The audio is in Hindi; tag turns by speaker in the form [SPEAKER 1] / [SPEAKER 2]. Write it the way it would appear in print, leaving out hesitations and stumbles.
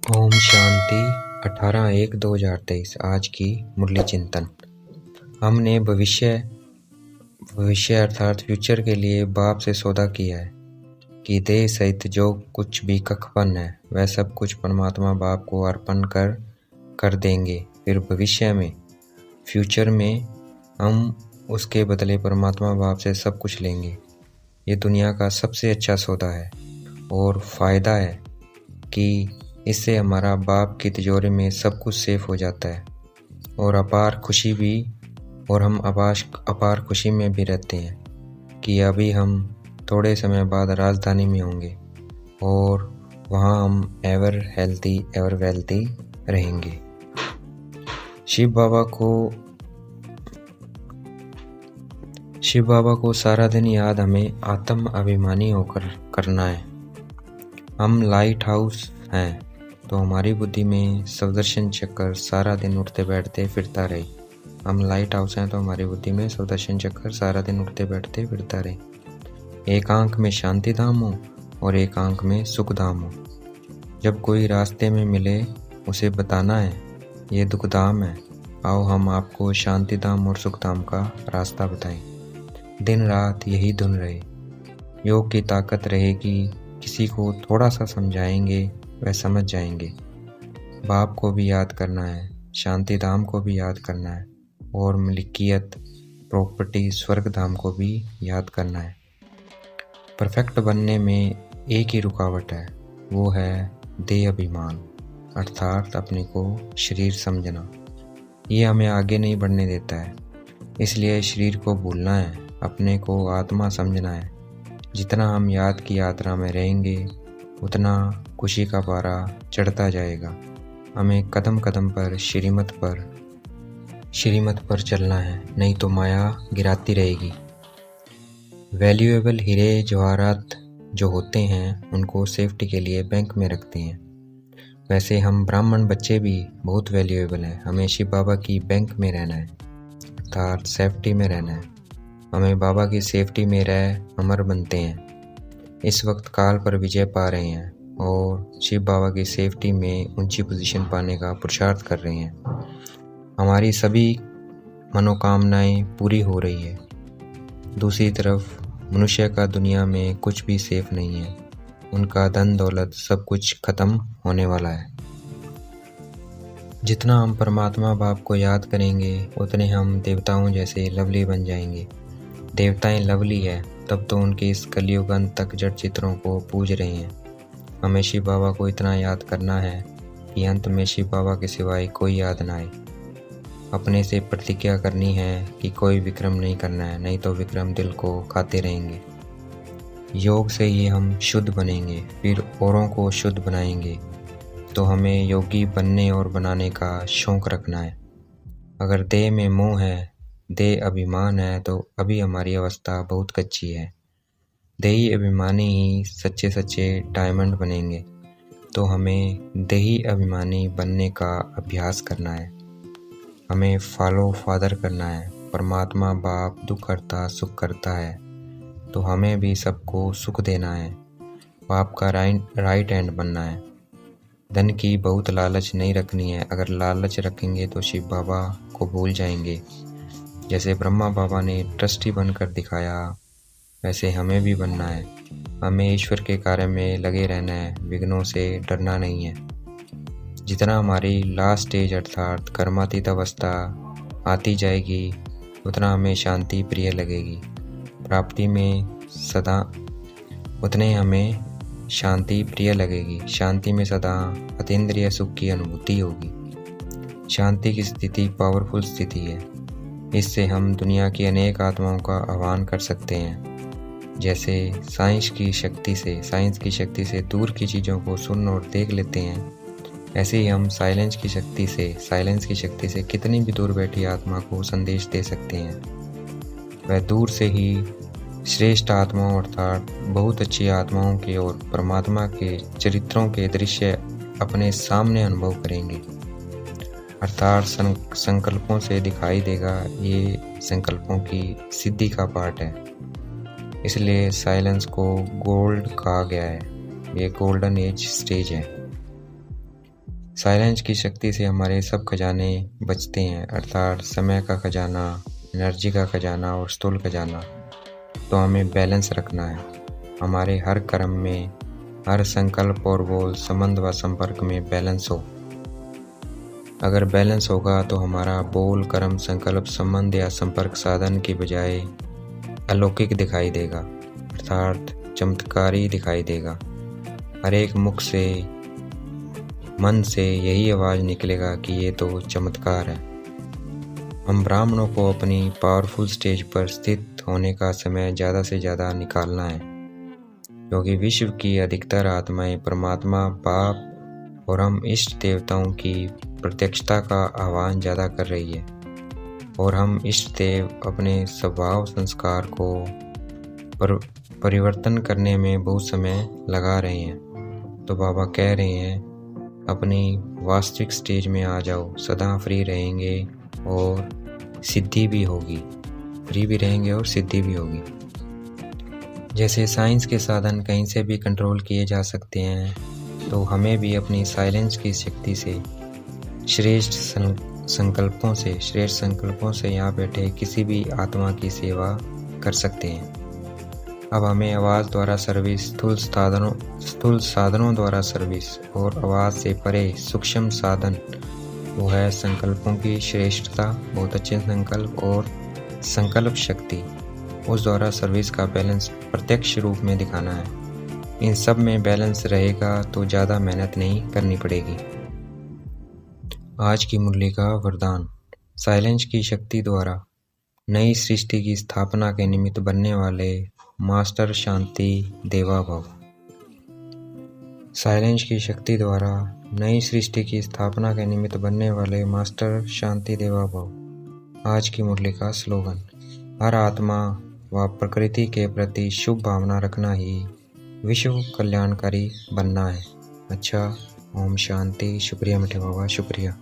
[SPEAKER 1] ओम शांति 18/1/2023। आज की मुरली चिंतन। हमने भविष्य अर्थात फ्यूचर के लिए बाप से सौदा किया है कि देह सहित जो कुछ भी कखपन है वह सब कुछ परमात्मा बाप को अर्पण कर देंगे। फिर भविष्य में फ्यूचर में हम उसके बदले परमात्मा बाप से सब कुछ लेंगे। ये दुनिया का सबसे अच्छा सौदा है और फ़ायदा है कि इससे हमारा बाप की तिजोरी में सब कुछ सेफ हो जाता है और अपार खुशी में भी रहते हैं कि अभी हम थोड़े समय बाद राजधानी में होंगे और वहाँ हम एवर हेल्थी एवर वेल्थी रहेंगे। शिव बाबा को सारा दिन याद हमें आत्म अभिमानी होकर करना है। हम लाइट हाउस हैं तो हमारी बुद्धि में सुदर्शन चक्र सारा दिन उठते बैठते फिरता रहे। हम लाइट हाउस हैं तो हमारी बुद्धि में सुदर्शन चक्र सारा दिन उठते बैठते फिरता रहे। एक आंख में शांति धाम हो और एक आंख में सुख धाम हो। जब कोई रास्ते में मिले उसे बताना है ये दुख धाम है, आओ हम आपको शांति धाम और सुख धाम का रास्ता बताएं। दिन रात यही धुन रहे। योग की ताकत रहेगी, किसी को थोड़ा सा समझाएंगे वह समझ जाएंगे। बाप को भी याद करना है, शांति धाम को भी याद करना है और मलिकियत प्रॉपर्टी स्वर्ग धाम को भी याद करना है। परफेक्ट बनने में एक ही रुकावट है, वो है देह अभिमान अर्थात अपने को शरीर समझना। ये हमें आगे नहीं बढ़ने देता है, इसलिए शरीर को भूलना है, अपने को आत्मा समझना है। जितना हम याद की यात्रा में रहेंगे उतना खुशी का पारा चढ़ता जाएगा। हमें कदम कदम पर श्रीमत पर चलना है, नहीं तो माया गिराती रहेगी। वैल्यूएबल हीरे जवाहरात जो होते हैं उनको सेफ्टी के लिए बैंक में रखते हैं। वैसे हम ब्राह्मण बच्चे भी बहुत वैल्यूएबल हैं। हमें शिव बाबा की बैंक में रहना है अर्थात सेफ्टी में रहना है। हमें बाबा की सेफ्टी में रह अमर बनते हैं। इस वक्त काल पर विजय पा रहे हैं और शिव बाबा की सेफ्टी में ऊंची पोजीशन पाने का पुरुषार्थ कर रहे हैं। हमारी सभी मनोकामनाएं पूरी हो रही है। दूसरी तरफ मनुष्य का दुनिया में कुछ भी सेफ नहीं है। उनका धन दौलत सब कुछ खत्म होने वाला है। जितना हम परमात्मा बाप को याद करेंगे उतने हम देवताओं जैसे लवली बन जाएंगे। देवताएं लवली है तब तो उनके इस कलयुग अंत तक जड़ चित्रों को पूज रहे हैं। हमें शिव बाबा को इतना याद करना है कि अंत में शिव बाबा के सिवाय कोई याद ना आए। अपने से प्रतिज्ञा करनी है कि कोई विक्रम नहीं करना है, नहीं तो विक्रम दिल को खाते रहेंगे। योग से ही हम शुद्ध बनेंगे, फिर औरों को शुद्ध बनाएंगे। तो हमें योगी बनने और बनाने का शौक रखना है। अगर देह में मोह है, देह अभिमान है तो अभी हमारी अवस्था बहुत कच्ची है। देही अभिमानी ही सच्चे सच्चे डायमंड बनेंगे। तो हमें देही अभिमानी बनने का अभ्यास करना है। हमें फॉलो फादर करना है। परमात्मा बाप दुख करता सुख करता है तो हमें भी सबको सुख देना है। बाप का राइट हैंड बनना है। धन की बहुत लालच नहीं रखनी है। अगर लालच रखेंगे तो शिव बाबा को भूल जाएंगे। जैसे ब्रह्मा बाबा ने ट्रस्टी बनकर दिखाया वैसे हमें भी बनना है। हमें ईश्वर के कार्य में लगे रहना है, विघ्नों से डरना नहीं है। जितना हमारी लास्ट स्टेज अर्थात कर्मातीत अवस्था आती जाएगी उतना हमें शांति प्रिय लगेगी। प्राप्ति में सदा उतने हमें शांति प्रिय लगेगी। शांति में सदा अतीन्द्रिय सुख की अनुभूति होगी। शांति की स्थिति पावरफुल स्थिति है। इससे हम दुनिया की अनेक आत्माओं का आह्वान कर सकते हैं। जैसे साइंस की शक्ति से दूर की चीज़ों को सुन और देख लेते हैं, ऐसे ही हम साइलेंस की शक्ति से कितनी भी दूर बैठी आत्मा को संदेश दे सकते हैं। वह दूर से ही श्रेष्ठ आत्माओं अर्थात बहुत अच्छी आत्माओं के और परमात्मा के चरित्रों के दृश्य अपने सामने अनुभव करेंगे अर्थात संकल्पों से दिखाई देगा। ये संकल्पों की सिद्धि का पार्ट है, इसलिए साइलेंस को गोल्ड कहा गया है। ये गोल्डन एज स्टेज है। साइलेंस की शक्ति से हमारे सब खजाने बचते हैं, अर्थात समय का खजाना, एनर्जी का खजाना और स्थूल खजाना। तो हमें बैलेंस रखना है। हमारे हर कर्म में, हर संकल्प और बोल, संबंध व संपर्क में बैलेंस हो। अगर बैलेंस होगा तो हमारा बोल, कर्म, संकल्प, संबंध या संपर्क साधन की बजाय अलौकिक दिखाई देगा, अर्थात चमत्कारी दिखाई देगा। हर एक मुख से, मन से यही आवाज़ निकलेगा कि ये तो चमत्कार है। हम ब्राह्मणों को अपनी पावरफुल स्टेज पर स्थित होने का समय ज़्यादा से ज़्यादा निकालना है, क्योंकि विश्व की अधिकतर आत्माएं परमात्मा, बाप और हम इष्ट देवताओं की प्रत्यक्षता का आह्वान ज़्यादा कर रही है, और हम इष्ट देव अपने स्वभाव संस्कार को परिवर्तन करने में बहुत समय लगा रहे हैं। तो बाबा कह रहे हैं, अपनी वास्तविक स्टेज में आ जाओ, सदा फ्री रहेंगे और सिद्धि भी होगी। फ्री भी रहेंगे और सिद्धि भी होगी। जैसे साइंस के साधन कहीं से भी कंट्रोल किए जा सकते हैं, तो हमें भी अपनी साइलेंस की शक्ति से श्रेष्ठ संकल्पों से यहाँ बैठे किसी भी आत्मा की सेवा कर सकते हैं। अब हमें आवाज़ द्वारा सर्विस, स्थूल साधनों द्वारा सर्विस और आवाज़ से परे सूक्ष्म साधन, वो है संकल्पों की श्रेष्ठता, बहुत अच्छे संकल्प और संकल्प शक्ति, उस द्वारा सर्विस का बैलेंस प्रत्यक्ष रूप में दिखाना है। इन सब में बैलेंस रहेगा तो ज़्यादा मेहनत नहीं करनी पड़ेगी। आज की मुरली का वरदान, साइलेंस की शक्ति द्वारा नई सृष्टि की स्थापना के निमित्त बनने वाले मास्टर शांति देवा भव। साइलेंस की शक्ति द्वारा नई सृष्टि की स्थापना के निमित्त बनने वाले मास्टर शांति देवा भव। आज की मुरली का स्लोगन, हर आत्मा व प्रकृति के प्रति शुभ भावना रखना ही विश्व कल्याणकारी बनना है। अच्छा, ओम शांति। शुक्रिया मीठे बाबा, शुक्रिया।